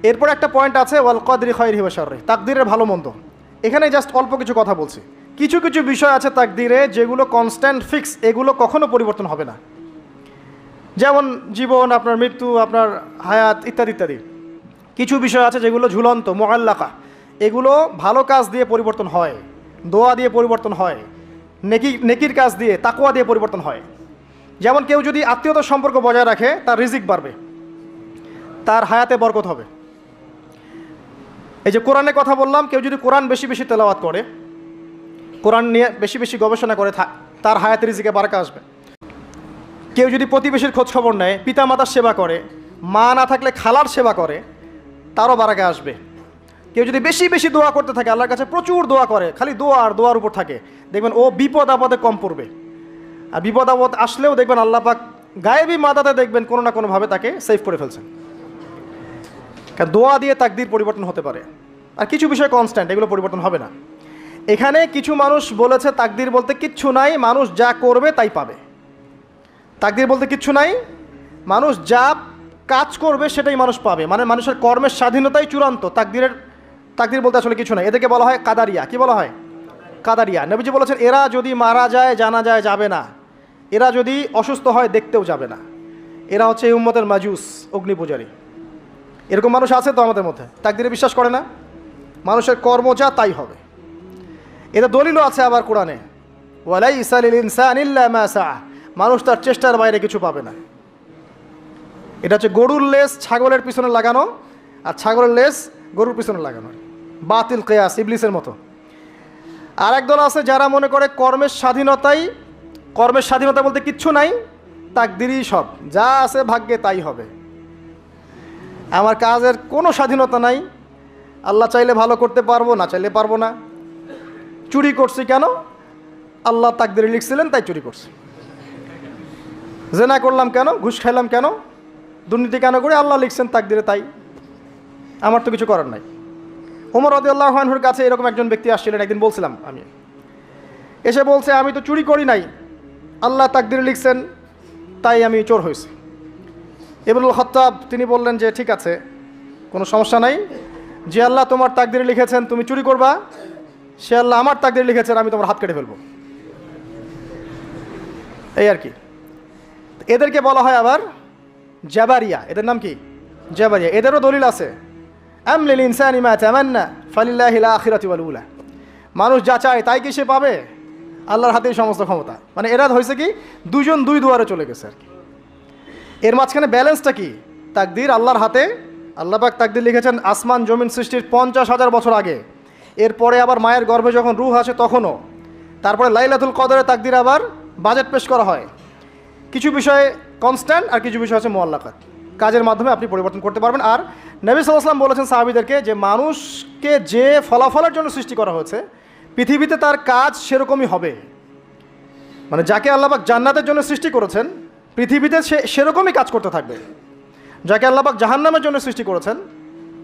এরপর একটা পয়েন্ট আছে ওয়াল কদরি খায়রিহি ওয়া শাররিহি, তাকদীরের ভালো মন্দ। এখানে জাস্ট অল্প কিছু কথা বলছি। কিছু কিছু বিষয় আছে তাকদীরে যেগুলো কনস্ট্যান্ট ফিক্স, এগুলো কখনো পরিবর্তন হবে না। যেমন জীবন, আপনার মৃত্যু, আপনার হায়াত ইত্যাদি ইত্যাদি। কিছু বিষয় আছে যেগুলো ঝুলন্ত, মুআল্লাকা, এগুলো ভালো কাজ দিয়ে পরিবর্তন হয়, দোয়া দিয়ে পরিবর্তন হয়, নেকির কাজ দিয়ে, তাকওয়া দিয়ে পরিবর্তন হয়। যেমন কেউ যদি আত্মীয়তার সম্পর্ক বজায় রাখে, তার রিজিক বাড়বে, তার হায়াতে বরকত হবে। এই যে কোরআনের কথা বললাম, কেউ যদি কোরআন বেশি বেশি তেলাওয়াত করে, কোরআন নিয়ে বেশি বেশি গবেষণা করে, তার হায়াতে রিজিকে বারাকা আসবে। কেউ যদি প্রতিবেশীর খোঁজ খবর নেয়, পিতামাতার সেবা করে, মা না থাকলে খালার সেবা করে, তারও বারাকা আসবে। কেউ যদি বেশি বেশি দোয়া করতে থাকে, আল্লাহর কাছে প্রচুর দোয়া করে, খালি দোয়া আর দোয়ার উপর থাকে, দেখবেন ও বিপদ আপদে কম পড়বে। আর বিপদ আপদ আসলেও দেখবেন আল্লাহ পাক গায়েবী মাদাতে দেখবেন কোনো না কোনোভাবে তাকে সেভ করে ফেলছেন। কারণ দোয়া দিয়ে তাকদীর পরিবর্তন হতে পারে। আর কিছু বিষয় কনস্ট্যান্ট, এগুলো পরিবর্তন হবে না। এখানে কিছু মানুষ বলেছে তাকদীর বলতে কিচ্ছু নাই, মানুষ যা করবে তাই পাবে। তাকদীর বলতে কিচ্ছু নাই, মানুষ যা কাজ করবে সেটাই মানুষ পাবে, মানে মানুষের কর্মের স্বাধীনতাই চূড়ান্ত। তাকদীর বলতে আসলে কিছু নাই। এদেরকে বলা হয় কাদারিয়া। কি বলা হয়? কাদারিয়া। নবীজি বলেছেন এরা যদি মারা যায় জানা যায় যাবে না, এরা যদি অসুস্থ হয় দেখতেও যাবে না, এরা হচ্ছে এই উম্মতের মাজুস, অগ্নি পূজারী। এরকম মানুষ আছে তো আমাদের মধ্যে, তাকদীরে বিশ্বাস করে না, মানুষের কর্ম যা তাই হবে। এটা দলিলও আছে আবার কোরআনে, ওয়ালাইসা লিল ইনসানি ইল্লা মা সাআ, মানুষ তার চেষ্টার বাইরে কিছু পাবে না। এটা হচ্ছে গরুর লেজ ছাগলের পিছনে লাগানো, আর ছাগলের লেজ গরুর পিছনে লাগানো, বাতিল কিয়াস, ইবলিসের মতো। আর একদল আছে যারা মনে করে কর্মের স্বাধীনতা বলতে কিচ্ছু নাই, তাকদীরই সব, যা আছে ভাগ্যে তাই হবে। আমার কাজের কোনো স্বাধীনতা নাই, আল্লাহ চাইলে ভালো করতে পারবো, না চাইলে পারবো না। চুরি করছি কেন? আল্লাহ তাকদীরে লিখছিলেন তাই চুরি করছি। জেনা করলাম কেন? ঘুষ খাইলাম কেন? দুর্নীতি কেন করে? আল্লাহ লিখছেন তাকদীরে তাই, আমার তো কিছু করার নাই। ওমর রাদিয়াল্লাহু আনহুর কাছে এরকম একজন ব্যক্তি আসছিলেন, একদিন বলছিলাম আমি, এসে বলছে আমি তো চুরি করি নাই, আল্লাহ তাকদীরে লিখছেন তাই আমি চোর হয়েছি। ইবনুল খাত্তাব তিনি বললেন যে ঠিক আছে, কোনো সমস্যা নাই, যে আল্লাহ তোমার তাকদীরে লিখেছেন তুমি চুরি করবা, সে আল্লাহ আমার তাকদীরে লিখেছেন আমি তোমার হাত কেটে ফেলবো, এই আর কি। এদেরকে বলা হয় আবার জাবারিয়া। এদের নাম কি? জাবারিয়া। এদেরও দলিল আছে, আম লিল ইনসানি মা তামান্না ফালিল্লাহিল আখিরাতু ওয়াল উলা, মানুষ যা চায় তাই কি সে পাবে? আল্লাহর হাতেই সমস্ত ক্ষমতা। মানে এরা হয়েছে কি দুইজন দুই দুয়ারে চলে গেছে আর কি। এর মাঝখানে ব্যালেন্সটা কি? তাকদীর আল্লাহর হাতে, আল্লাহ পাক তাকদীর লিখেছেন আসমান জমিন সৃষ্টির 50,000 বছর আগে, এরপরে আবার মায়ের গর্ভে যখন রূহ আসে তখনও, তারপরে লাইলাতুল কদরে তাকদীর আবার বাজেট পেশ করা হয়। কিছু বিষয়ে কনস্ট্যান্ট আর কিছু বিষয় আছে মুআল্লাকাত, কাজের মাধ্যমে আপনি পরিবর্তন করতে পারবেন। আর নবী সাল্লাল্লাহু আলাইহি ওয়াসাল্লাম বলেছেন সাহাবীদেরকে যে মানুষকে যে ফলাফলের জন্য সৃষ্টি করা হয়েছে পৃথিবীতে তার কাজ সেরকমই হবে। মানে যাকে আল্লাহ পাক জান্নাতের জন্য সৃষ্টি করেছেন পৃথিবীতে সে সেরকমই কাজ করতে থাকবে। যাকে আল্লাহ পাক জাহান্নামের জন্য সৃষ্টি করেছেন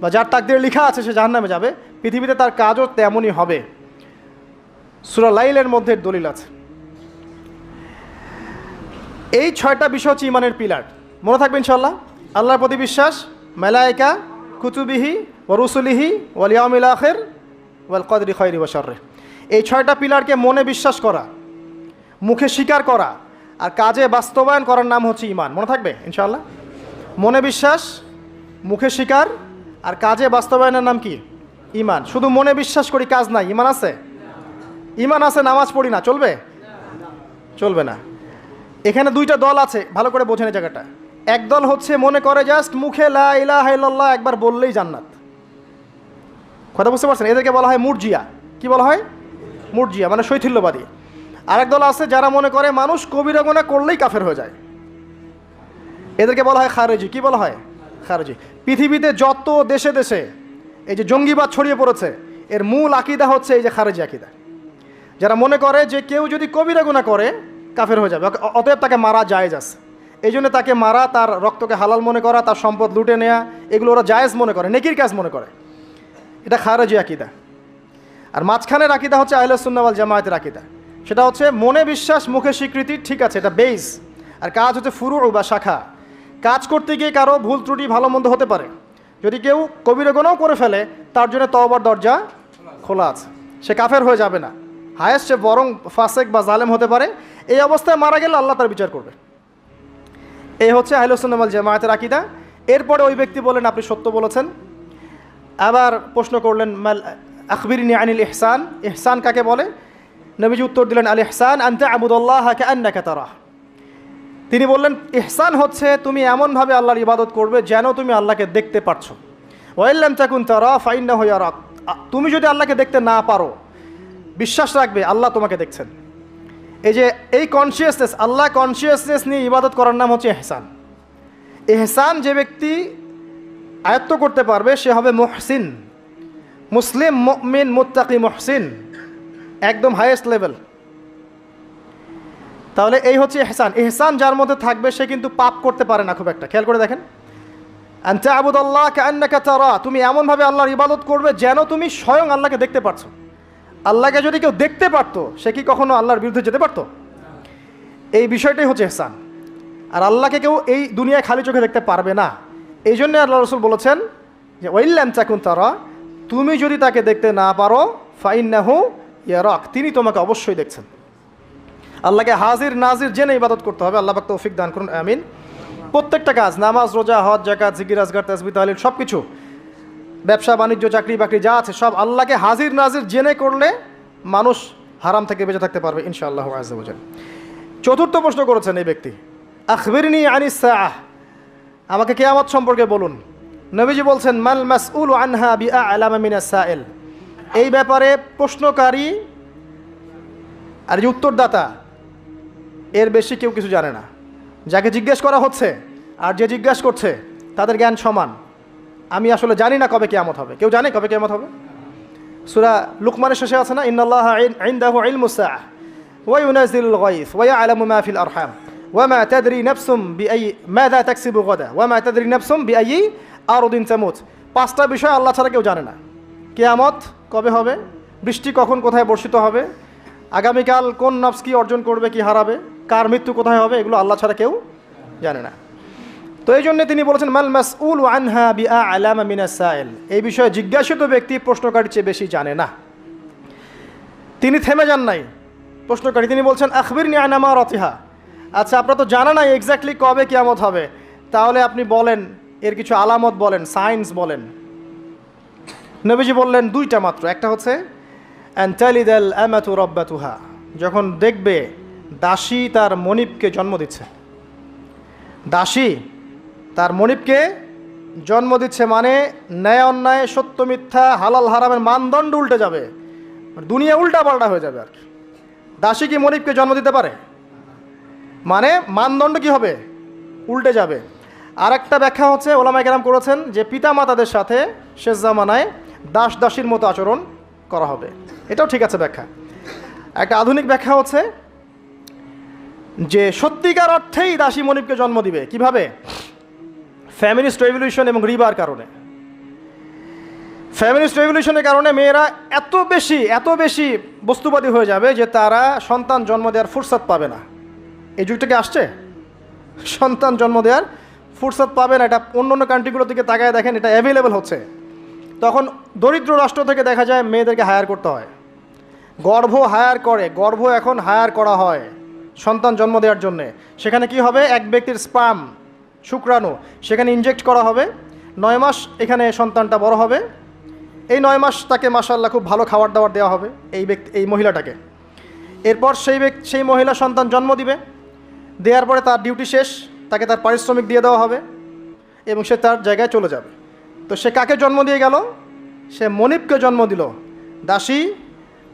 বা যার তাকদীরে লেখা আছে সে জাহান্নামে যাবে, পৃথিবীতে তার কাজও তেমনই হবে। সূরা লাইলের মধ্যে দলিল আছে। এই 6টা বিষয় হচ্ছে ইমানের পিলার, মনে থাকবে ইনশাআল্লাহ। আল্লাহর প্রতি বিশ্বাস, মালায়েকা, কুতুবিহি ওয়া রুসুলিহি ওয়াল ইয়াউমিল আখির ওয়াল কদরি খায়রি ওয়া শাররি। এই 6টা পিলারকে মনে বিশ্বাস করা, মুখে স্বীকার করা আর কাজে বাস্তবায়ন করার নাম হচ্ছে ঈমান। মনে থাকবে ইনশাআল্লাহ। মনে বিশ্বাস, মুখে স্বীকার আর কাজে বাস্তবায়নের নাম কি? ঈমান। শুধু মনে বিশ্বাস করি কাজ নাই, ঈমান আছে? ঈমান আছে, নামাজ পড়ি না, চলবে? চলবে না। এখানে 2টা দল আছে, ভালো করে বোঝেন এই জায়গাটা। এক দল হচ্ছে মনে করে জাস্ট মুখে লা ইলাহা ইল্লাল্লাহ একবার বললেই জান্নাত। কথা বুঝতে পারছেন? এদেরকে বলা হয় মুরজিয়া। কি বলা হয়? মুরজিয়া, মানে শৈথিল্যবাদী। আরেক দল আছে যারা মনে করে মানুষ কবিরা গুনাহ করলেই কাফের হয়ে যায়, এদেরকে বলা হয় খারেজি। কি বলা হয়? খারেজি। পৃথিবীতে যত দেশে দেশে এই যে জঙ্গিবাদ ছড়িয়ে পড়েছে এর মূল আকীদা হচ্ছে এই যে খারেজি আকীদা, যারা মনে করে যে কেউ যদি কবিরা গুনাহ করে কাফের হয়ে যাবে, অতএব তাকে মারা জায়েজ আছে। এই জন্য তাকে মারা, তার রক্তকে হালাল মনে করা, তার সম্পদ লুটে নেওয়া, এগুলো ওরা জায়েজ মনে করে, নেকির কাজ মনে করে। এটা খারেজি আকীদা। আর মাঝখানের আকীদা হচ্ছে আহলে সুন্নাহ ওয়াল জামায়াতের আকীদা। সেটা হচ্ছে মনে বিশ্বাস, মুখে স্বীকৃতি, ঠিক আছে, এটা বেস। আর কাজ হচ্ছে ফুরু বা শাখা। কাজ করতে গিয়ে কারো ভুল ত্রুটি ভালো মন্দ হতে পারে, যদি কেউ কবিরা গুনাহ করে ফেলে তার জন্য তওবার দরজা খোলা আছে, সে কাফের হয়ে যাবে না, হায়েস্ট সে বরং ফাসেক বা জালেম হতে পারে। এই অবস্থায় মারা গেলে আল্লাহ তার বিচার করবে। এই হচ্ছে আহলুস সুন্নাহ ওয়াল জামায়াতের আকীদা। এরপরে ওই ব্যক্তি বলেন আপনি সত্য বলেছেন। আবার প্রশ্ন করলেন মাল আখবিরনি আনিল ইহসান, ইহসান কাকে বলে? নবীজি উত্তর দিলেন আল ইহসান আন তা'বুদাল্লাহা কাআন্নাকা তারাহ। তিনি বললেন ইহসান হচ্ছে তুমি এমনভাবে আল্লাহর ইবাদত করবে যেন তুমি আল্লাহকে দেখতে পারছো। ওয়া ইল্লাম তাকুন তারা ফাইন্নাহু ইয়ারাক, তুমি যদি আল্লাহকে দেখতে না পারো বিশ্বাস রাখবে আল্লাহ তোমাকে দেখছেন। এই যে এই কনসিয়াসনেস, আল্লাহ কনসিয়াসনেস নিয়ে ইবাদত করার নাম হচ্ছে ইহসান। ইহসান যে ব্যক্তি আয়ত্ত করতে পারবে সে হবে মুহসিন, মুসলিম, মুমিন, মুত্তাকি, মুহসিন, একদম হাইয়েস্ট লেভেল। তাহলে এই হচ্ছে ইহসান। ইহসান যার মধ্যে থাকবে সে কিন্তু পাপ করতে পারে না খুব একটা। খেয়াল করে দেখেন, আন তা'বুদাল্লাহা কাআন্নাকা তারা, তুমি এমনভাবে আল্লাহর ইবাদত করবে যেন তুমি স্বয়ং আল্লাহকে দেখতে পারছো। আল্লাহকে যদি কেউ দেখতে পারতো সে কি কখনো আল্লাহর বিরুদ্ধে যেতে পারতো? এই বিষয়টাই হচ্ছে ইহসান। আর আল্লাহকে কেউ এই দুনিয়ায় খালি চোখে দেখতে পারবে না। এই জন্য আল্লাহ রাসূল বলেছেন যে ওয়া ইল্লাম তাকুন তারা, তুমি যদি তাকে দেখতে না পারো ফাইন্নাহু ইয়ারাক, তিনি তোমাকে অবশ্যই দেখছেন। আল্লাহকে হাজির নাজির জেনে ইবাদত করতে হবে। আল্লাহ পাক তৌফিক দান করুন, আমিন। প্রত্যেকটা কাজ, নামাজ, রোজা, হজ, যাকাত, জিকির, আজকার, তাসবিহ, তাহলিল, সব কিছু, ব্যবসা বাণিজ্য, চাকরি বাকরি যা আছে সব আল্লাহকে হাজির নাজির জেনে করলে মানুষ হারাম থেকে বেঁচে থাকতে পারবে ইনশাআল্লাহু আযজা ওয়া জাল। চতুর্থ প্রশ্ন করেছেন এই ব্যক্তি, আখবিরনি আনিস সাআহ, আমাকে কিয়ামত সম্পর্কে বলুন। নবীজি বলছেন মাল মাসউলু আনহা বিআ'লামা মিনাস সাইল, এই ব্যাপারে প্রশ্নকারী আর যে উত্তরদাতা এর বেশি কেউ কিছু জানে না। যাকে জিজ্ঞেস করা হচ্ছে আর যে জিজ্ঞাসা করছে তাদের জ্ঞান সমান। আমি আসলে জানি না কবে কিয়ামত হবে। কেউ জানে কবে কিয়ামত হবে? সূরা লুকমানের শেষে আছে না, ইন্নাল্লাহা ইনদাহু ইলমুস সাআহ ওয়া ইউনাজিলুল গায়স ওয়া ইয়ালামু মা ফিল আরহাম ওয়া মা তাদরি নাফসুম বিআইয়ি মাযা তাকসিবু গাদা ওয়া মা তাদরি নাফসুম বিআইয়ি আরদিন তামুত। পাঁচটা বিষয় আল্লাহ ছাড়া কেউ জানে না। কিয়ামত কবে হবে, বৃষ্টি কখন কোথায় বর্ষিত হবে, আগামীকাল কোন নফস কি অর্জন করবে কি হারাবে, কার মৃত্যু কোথায় হবে, এগুলো আল্লাহ ছাড়া কেউ জানে না। তো এই জন্য তিনি বলেছেন মাল মাসউলু আনহা বিআ'লামা মিনাস সাইল, এই বিষয়ে জিজ্ঞাসিত ব্যক্তি প্রশ্নকারীর চেয়ে বেশি জানে না। তিনি থেমে যান নাই প্রশ্নকারী, তিনি বলছেন আখবিরনি আন আমারাতিহা, আচ্ছা আপনার তো জানা নাই এক্স্যাক্টলি কবে কিয়ামত হবে, তাহলে আপনি বলেন এর কিছু আলামত বলেন, সাইন্স বলেন। নবীজি বললেন দুইটা মাত্র। একটা হচ্ছে আন তালিদাল আমাতু রাব্বাতুহা, যখন দেখবে দাসী তার মনিবকে জন্ম দিচ্ছে। দাসী তার মনিবকে জন্ম দিচ্ছে মানে ন্যায় অন্যায়, সত্য মিথ্যা, হালাল হারামের মানদণ্ড উল্টে যাবে, দুনিয়া উল্টা পাল্টা হয়ে যাবে আর কি। দাসী কি মনিবকে জন্ম দিতে পারে? মানে মানদণ্ড কি হবে? উল্টে যাবে। আর একটা ব্যাখ্যা হচ্ছে ওলামায়ে কেরাম করেছেন যে পিতামাতাদের সাথে শেষ জামানায় দাস দাসীর মতো আচরণ করা হবে। এটাও ঠিক আছে ব্যাখ্যা। একটা আধুনিক ব্যাখ্যা হচ্ছে যে সত্যিকার অর্থেই দাসী মনিবকে জন্ম দিবে। কিভাবে? ফ্যামিলিস্ট রেভলিউশন এবং রিবার কারণে। ফ্যামিলিস্ট রেভলিউশনের কারণে মেয়েরা এত বেশি বস্তুবাদী হয়ে যাবে যে তারা সন্তান জন্ম দেওয়ার ফুরসত পাবে না। এই যুগটা কি আসছে? সন্তান জন্ম দেওয়ার ফুরসত পাবে না। এটা অন্য অন্য কান্ট্রিগুলোর দিকে তাকায় দেখেন, এটা অ্যাভেলেবল হচ্ছে। তখন দরিদ্র রাষ্ট্র থেকে দেখা যায় মেয়েদেরকে হায়ার করতে হয়, গর্ভ হায়ার করে, গর্ভ এখন হায়ার করা হয় সন্তান জন্ম দেওয়ার জন্যে। সেখানে কি হবে, এক ব্যক্তির স্পার্ম, শুক্রাণু সেখানে ইনজেক্ট করা হবে। 9 মাস এখানে সন্তানটা বড় হবে। এই 9 মাস তাকে মাশাআল্লাহ খুব ভালো খাবার দাবার দেওয়া হবে এই মহিলাটাকে। এরপর সেই মহিলা সন্তান জন্ম দিবে। দেওয়ার পরে তার ডিউটি শেষ, তাকে তার পারিশ্রমিক দিয়ে দেওয়া হবে এবং সে তার জায়গায় চলে যাবে। তো সে কাকে জন্ম দিয়ে গেল? সে মনিবকে জন্ম দিল। দাসী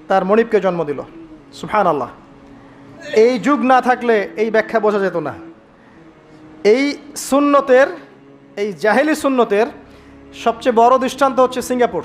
তার মনিবকে জন্ম দিল। সুবহানাল্লাহ। এই যুগ না থাকলে এই ব্যাখ্যা বোঝা যেত না। এই সুন্নতের, এই জাহেলি সুন্নতের সবচেয়ে বড় দৃষ্টান্ত হচ্ছে সিঙ্গাপুর।